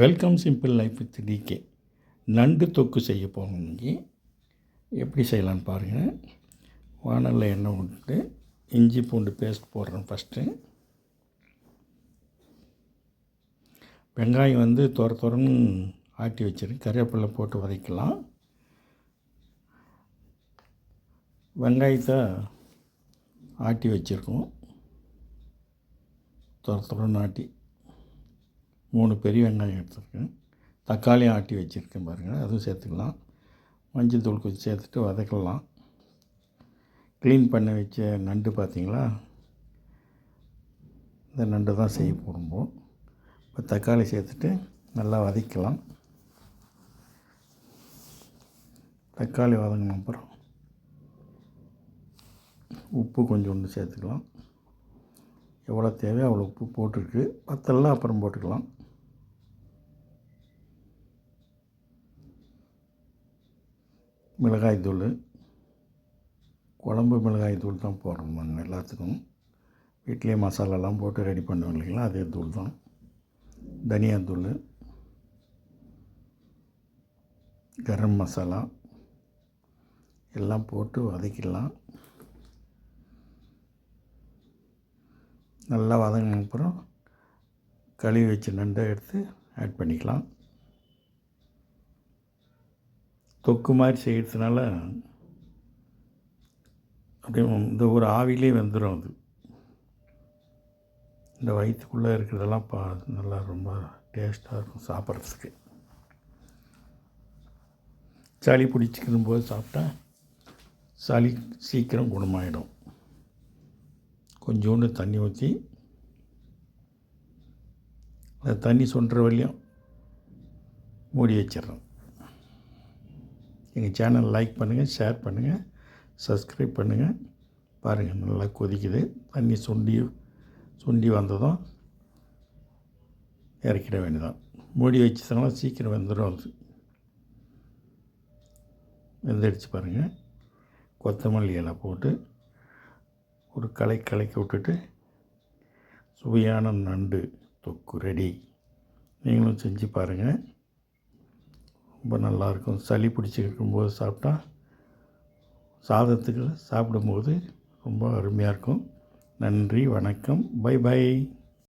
Welcome simple life with DK. நண்டு தொக்கு செய்ய போகிறோம். இன்றைக்கி எப்படி செய்யலான்னு பாருங்கள். வானலில் எண்ணெய் விட்டு இஞ்சி பூண்டு பேஸ்ட் போடுறேன். ஃபஸ்ட்டு வெங்காயம் வந்து துரன்னு ஆட்டி வச்சுருக்கேன். கறிவேப்பிலை போட்டு வதக்கலாம். வெங்காயத்தை ஆட்டி வச்சுருக்கோம். துரன்னு ஆட்டி 3 பெரிய வெங்காயம் எடுத்துருக்கேன். தக்காளியும் ஆட்டி வச்சுருக்கேன் பாருங்கள், அதுவும் சேர்த்துக்கலாம். மஞ்சள் தூள் கொஞ்சம் சேர்த்துட்டு வதக்கலாம். க்ளீன் பண்ணி வச்ச நண்டு பார்த்திங்களா, இந்த நண்டு தான் செய்ய போடும்போது. இப்போ தக்காளி சேர்த்துட்டு நல்லா வதக்கலாம். தக்காளி வதங்கின அப்புறம் உப்பு கொஞ்சோண்டு சேர்த்துக்கலாம். எவ்வளோ தேவையோ அவ்வளோ உப்பு போட்டிருக்கு. பத்தெல்லாம் அப்புறம் போட்டுக்கலாம். மிளகாய் தூள், குழம்பு மிளகாய் தூள் தான் போடுறோம் நாங்கள் எல்லாத்துக்கும். வீட்டிலே மசாலாலாம் போட்டு ரெடி பண்ணுவோம் இல்லைங்களா, அதே தூள் தான். தனியாத்தூள், கரம் மசாலா எல்லாம் போட்டு வதக்கிடலாம். நல்லா வதங்கின அப்புறம் கழுவி வச்ச நண்டை எடுத்து ஆட் பண்ணிக்கலாம். தொக்கு மாதிரி செய்கிறதுனால அப்படியே இந்த ஒரு ஆவிலே வெந்துடும். அது இந்த வயிற்றுக்குள்ளே இருக்கிறதெல்லாம் நல்லா ரொம்ப டேஸ்ட்டாக இருக்கும் சாப்பிட்றதுக்கு. சளி பிடிச்சிக்கிற போது சாப்பிட்டா சளி சீக்கிரம் குணமாயிடும். கொஞ்சோண்டு தண்ணி ஊற்றி அந்த தண்ணி சுண்டுற வரையும் மூடி வச்சிடுறோம். எங்கள் சேனல் லைக் பண்ணுங்கள், ஷேர் பண்ணுங்கள், சப்ஸ்கிரைப் பண்ணுங்கள். பாருங்கள், நல்லா கொதிக்குது. தண்ணி சுண்டி வந்ததும் இறக்கிட வேண்டியதான். மூடி வச்சதுனால சீக்கிரம் வெந்துடும். அது வெந்தடிச்சு பாருங்கள். கொத்தமல்லி இலை போட்டு ஒரு கலக்கி விட்டுட்டு சுவையான நண்டு தொக்கு ரெடி. நீங்களும் செஞ்சு பாருங்கள், ரொம்ப நல்லாயிருக்கும். சளி பிடிச்சிருக்கும்போது சாப்பிட்டா சாதத்துக்கு சாப்பிடும்போது ரொம்ப அருமையாக இருக்கும். நன்றி, வணக்கம், பை பை.